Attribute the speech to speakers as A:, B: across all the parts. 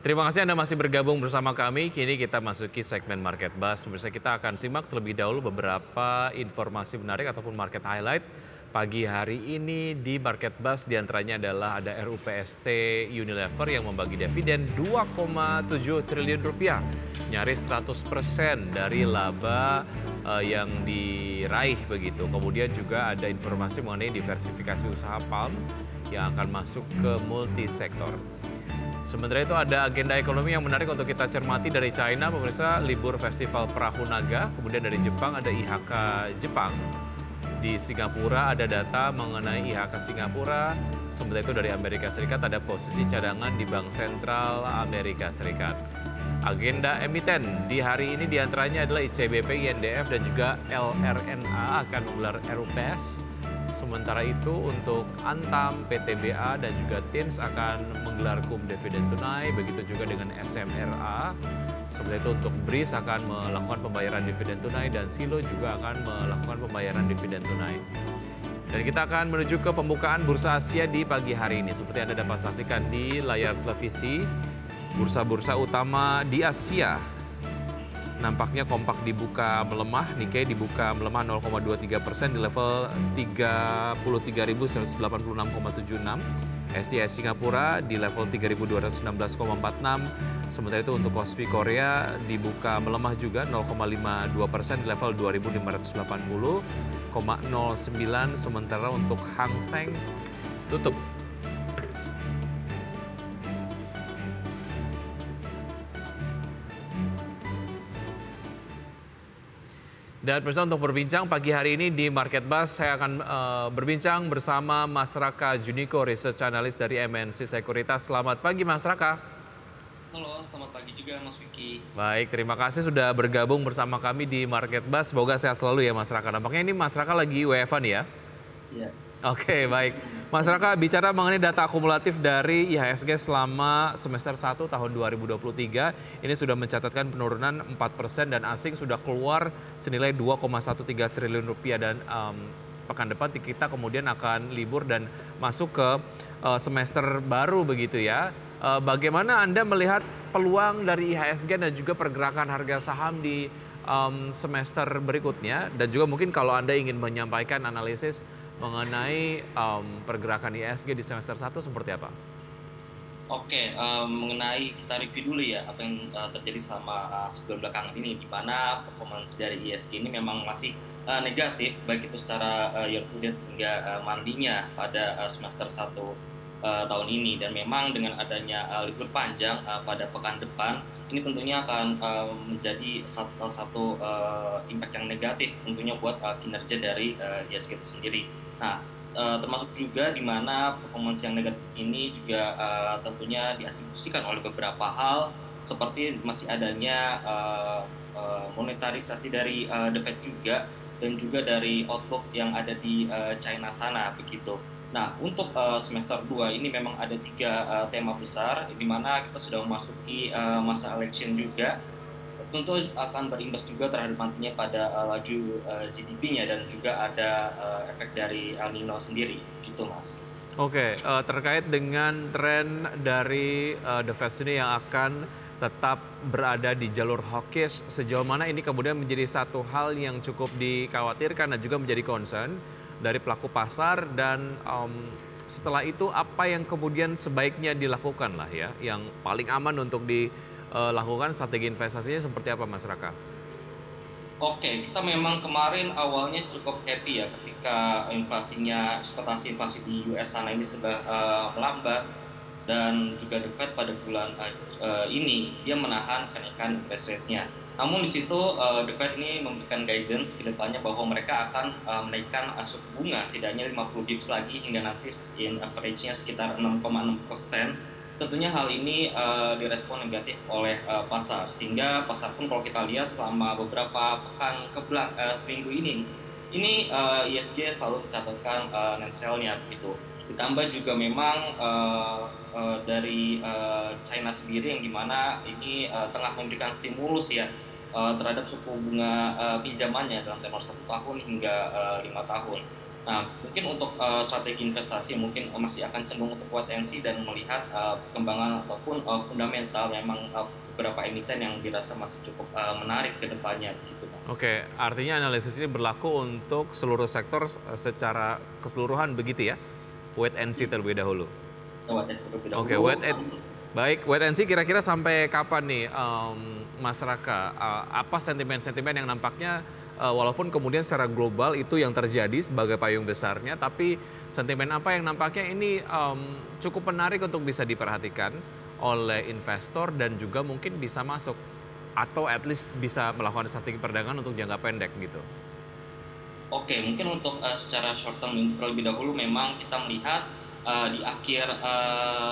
A: Terima kasih Anda masih bergabung bersama kami. Kini kita masuki segmen Market Buzz. Pemirsa, kita akan simak terlebih dahulu beberapa informasi menarik ataupun market highlight pagi hari ini di Market Buzz. Di antaranya adalah ada RUPST Unilever yang membagi dividen 2,7 triliun rupiah, nyaris 100% dari laba yang diraih begitu. Kemudian juga ada informasi mengenai diversifikasi usaha palm yang akan masuk ke multisektor. Sementara itu ada agenda ekonomi yang menarik untuk kita cermati dari China, pemirsa, libur festival Perahu Naga. Kemudian dari Jepang ada IHK Jepang. Di Singapura ada data mengenai IHK Singapura. Sementara itu dari Amerika Serikat ada posisi cadangan di Bank Sentral Amerika Serikat. Agenda emiten di hari ini diantaranya adalah ICBP, INDF, dan juga LRNA akan menggelar RUPS. Sementara itu untuk Antam, PTBA, dan juga TINS akan menggelar KUM dividen tunai, begitu juga dengan SMRA. Sementara itu untuk BRIS akan melakukan pembayaran dividen tunai dan Silo juga akan melakukan pembayaran dividen tunai. Dan kita akan menuju ke pembukaan Bursa Asia di pagi hari ini. Seperti Anda dapat saksikan di layar televisi, bursa-bursa utama di Asia nampaknya kompak dibuka melemah. Nikkei dibuka melemah 0,23% di level 33.186,76. STI Singapura di level 3.216,46. Sementara itu untuk Kospi Korea dibuka melemah juga 0,52% di level 2.580,09. Sementara untuk Hang Seng tutup dan pemirsa, untuk berbincang pagi hari ini di Market Buzz, saya akan berbincang bersama Mas Raka Juniko, Research Analyst dari MNC Sekuritas. Selamat pagi Mas Raka.
B: Halo, selamat pagi juga Mas Vicky.
A: Baik, terima kasih sudah bergabung bersama kami di Market Buzz. Semoga sehat selalu ya Mas Raka. Nampaknya ini Mas Raka lagi WFH nih ya?
B: Iya.
A: Oke, baik. Mas Raka, bicara mengenai data akumulatif dari IHSG selama semester 1 tahun 2023, ini sudah mencatatkan penurunan 4% dan asing sudah keluar senilai 2,13 triliun rupiah. Dan pekan depan kita kemudian akan libur dan masuk ke semester baru begitu ya. Bagaimana Anda melihat peluang dari IHSG dan juga pergerakan harga saham di semester berikutnya? Dan juga mungkin kalau Anda ingin menyampaikan analisis mengenai pergerakan IHSG di semester 1 seperti apa?
B: Oke, mengenai kita review dulu ya apa yang terjadi selama sebulan belakangan ini, di mana performance dari IHSG ini memang masih negatif, baik itu secara year to date hingga monthly-nya pada semester 1 tahun ini. Dan memang dengan adanya libur panjang pada pekan depan, ini tentunya akan menjadi satu impact yang negatif tentunya buat kinerja dari IHSG itu sendiri. Nah, termasuk juga di mana performance yang negatif ini juga tentunya diatribusikan oleh beberapa hal, seperti masih adanya monetarisasi dari The Fed juga, dan juga dari outlook yang ada di China sana begitu. Nah, untuk semester 2 ini memang ada 3 tema besar, di mana kita sudah memasuki masa election juga. Tentu akan berimbas juga terhadap nantinya pada laju GDP-nya, dan juga ada efek dari El Nino sendiri, gitu Mas.
A: Oke, terkait dengan tren dari The Fed ini yang akan tetap berada di jalur hawkish, sejauh mana ini kemudian menjadi satu hal yang cukup dikhawatirkan dan juga menjadi concern dari pelaku pasar, dan setelah itu apa yang kemudian sebaiknya dilakukan lah ya, yang paling aman untuk dilakukan, strategi investasinya seperti apa Mas Raka?
B: Oke, kita memang kemarin awalnya cukup happy ya ketika ekspektasi inflasi di US sana ini sudah melambat, dan juga The Fed pada bulan ini dia menahan kenaikan interest rate-nya. Namun di situ The Fed ini memberikan guidance ke depannya bahwa mereka akan menaikkan suku bunga setidaknya 50 bips lagi hingga nanti in average-nya sekitar 6,6%. Tentunya hal ini direspon negatif oleh pasar, sehingga pasar pun kalau kita lihat selama beberapa pekan seminggu ini ISG selalu mencatatkan net sell-nya begitu. Ditambah juga memang dari China sendiri yang dimana ini tengah memberikan stimulus ya terhadap suku bunga pinjamannya dalam tenor 1 tahun hingga 5 tahun. Nah, mungkin untuk strategi investasi mungkin masih akan cenderung untuk wait and see dan melihat perkembangan ataupun fundamental memang beberapa emiten yang dirasa masih cukup menarik ke depannya gitu, Mas.
A: Oke, artinya analisis ini berlaku untuk seluruh sektor secara keseluruhan begitu ya? Wait and see terlebih dahulu.
B: Wait and see terlebih
A: Oke,
B: dahulu.
A: baik, wait and see kira-kira sampai kapan nih, Mas Raka? Apa sentimen-sentimen yang nampaknya walaupun kemudian secara global itu yang terjadi sebagai payung besarnya, tapi sentimen apa yang nampaknya ini cukup menarik untuk bisa diperhatikan oleh investor dan juga mungkin bisa masuk atau at least bisa melakukan strategi perdagangan untuk jangka pendek gitu?
B: Oke, mungkin untuk secara short term terlebih dahulu memang kita melihat di akhir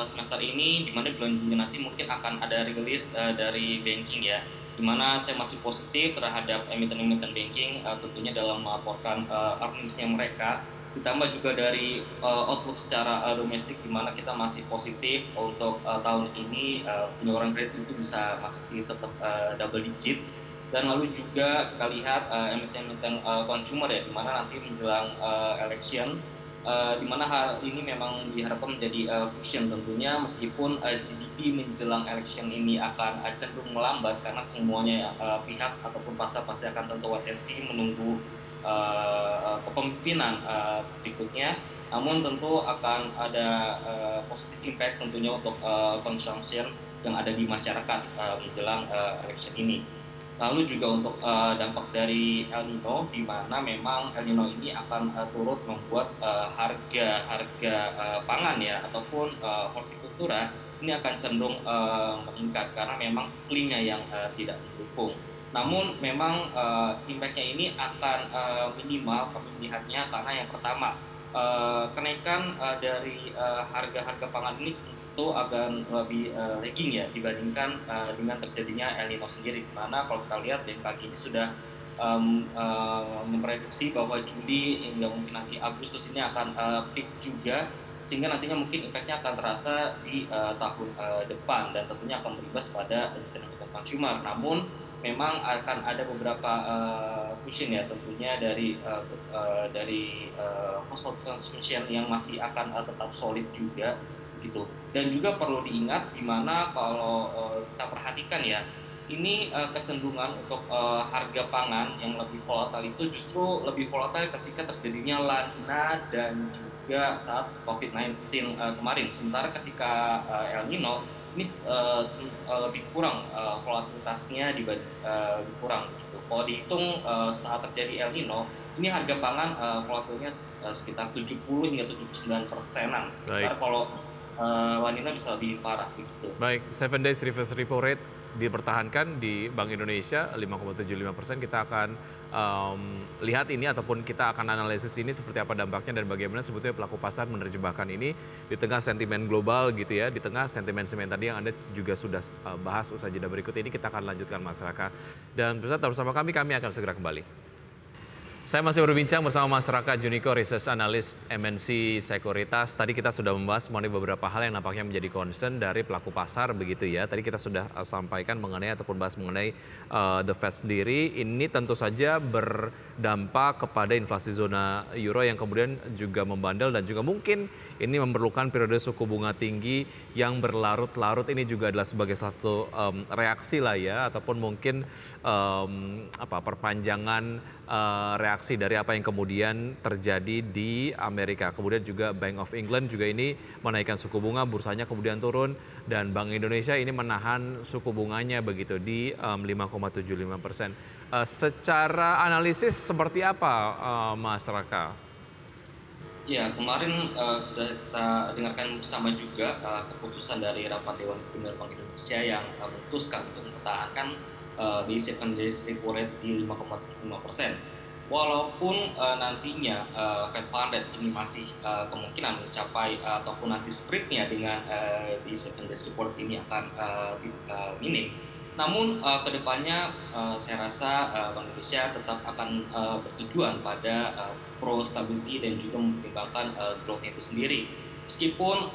B: semester ini, di mana bulan Juni nanti mungkin akan ada rilis dari banking ya, di mana saya masih positif terhadap emiten-emiten banking tentunya dalam melaporkan earnings-nya mereka, ditambah juga dari outlook secara domestik di mana kita masih positif untuk tahun ini penyaluran kredit itu bisa masih tetap double digit. Dan lalu juga kita lihat emiten-emiten consumer ya, di mana nanti menjelang election, di mana hal ini memang diharapkan menjadi cushion tentunya, meskipun GDP menjelang election ini akan cenderung melambat karena semuanya pihak ataupun pasar pasti akan tentu wait and see menunggu kepemimpinan berikutnya. Namun tentu akan ada positive impact tentunya untuk consumption yang ada di masyarakat menjelang election ini. Lalu juga untuk dampak dari El Nino, di mana memang El Nino ini akan turut membuat harga pangan ya ataupun hortikultura ini akan cenderung meningkat karena memang iklimnya yang tidak mendukung. Namun memang impact-nya ini akan minimal kami melihatnya karena yang pertama kenaikan dari harga-harga pangan ini tentu akan lebih lagging ya dibandingkan dengan terjadinya El Nino sendiri. Karena kalau kita lihat BMKG ini sudah memprediksi bahwa Juli hingga mungkin nanti Agustus ini akan peak juga, sehingga nantinya mungkin impact-nya akan terasa di tahun depan dan tentunya akan berimbas pada emiten-emiten consumer. Namun memang akan ada beberapa cushion ya tentunya dari household consumption yang masih akan tetap solid juga gitu. Dan juga perlu diingat di mana kalau kita perhatikan ya, ini kecenderungan untuk harga pangan yang lebih volatile itu justru lebih volatile ketika terjadinya lanina dan juga saat COVID-19 kemarin. Sementara ketika El Nino ini lebih kurang volatilitasnya lebih kurang gitu. Kalau dihitung saat terjadi El Nino, ini harga pangan volatilnya sekitar 70 hingga 79%-an. Sementara kalau La Nina bisa lebih parah begitu.
A: Baik, 7 days reverse repo rate dipertahankan di Bank Indonesia 5,75%. Kita akan lihat ini ataupun kita akan analisis ini seperti apa dampaknya dan bagaimana sebetulnya pelaku pasar menerjemahkan ini di tengah sentimen global gitu ya, di tengah sentimen-sentimen tadi yang Anda juga sudah bahas. Usai jeda berikut ini kita akan lanjutkan masyarakat. Dan bersama kami akan segera kembali. Saya masih berbincang bersama Mas Raka Juniko, Research Analyst MNC Sekuritas. Tadi kita sudah membahas mengenai beberapa hal yang nampaknya menjadi concern dari pelaku pasar begitu ya. Tadi kita sudah sampaikan mengenai ataupun bahas mengenai The Fed sendiri. Ini tentu saja berdampak kepada inflasi zona euro yang kemudian juga membandel dan juga mungkin ini memerlukan periode suku bunga tinggi yang berlarut-larut. Ini juga adalah sebagai satu reaksi lah ya, ataupun mungkin perpanjangan reaksi dari apa yang kemudian terjadi di Amerika. Kemudian juga Bank of England juga ini menaikkan suku bunga, bursanya kemudian turun, dan Bank Indonesia ini menahan suku bunganya begitu di 5,75%. Secara analisis seperti apa, Mas Raka?
B: Ya, kemarin sudah kita dengarkan bersama juga keputusan dari rapat Dewan Gubernur Bank Indonesia yang memutuskan untuk mempertahankan BI 7 days repo rate di 5,75%. Walaupun nantinya Fed Fund Rate ini masih kemungkinan mencapai ataupun nanti spreadnya dengan BI 7 days repo rate ini akan minim. Namun kedepannya saya rasa Bank Indonesia tetap akan bertujuan pada pro stability dan juga mempertimbangkan growth-nya itu sendiri. Meskipun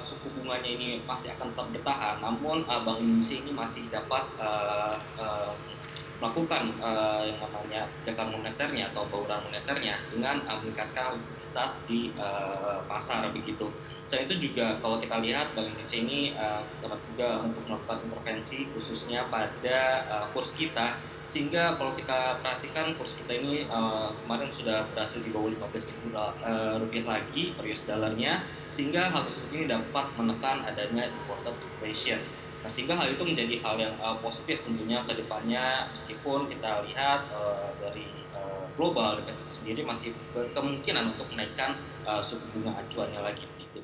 B: suku bunganya ini masih akan tetap bertahan, namun Bank Indonesia ini masih dapat melakukan yang namanya kebijakan moneternya atau bauran moneternya dengan meningkatkan likuiditas di pasar begitu. Selain itu juga kalau kita lihat Bank Indonesia ini dapat juga untuk melakukan intervensi khususnya pada kurs kita, sehingga kalau kita perhatikan kurs kita ini kemarin sudah berhasil di bawah 15.000 rupiah lagi per US dollarnya, sehingga hal tersebut ini dapat menekan adanya imported inflation. Nah, sehingga hal itu menjadi hal yang positif tentunya ke depannya, meskipun kita lihat dari global dan sendiri masih berkemungkinan untuk menaikkan suku bunga acuannya lagi begitu.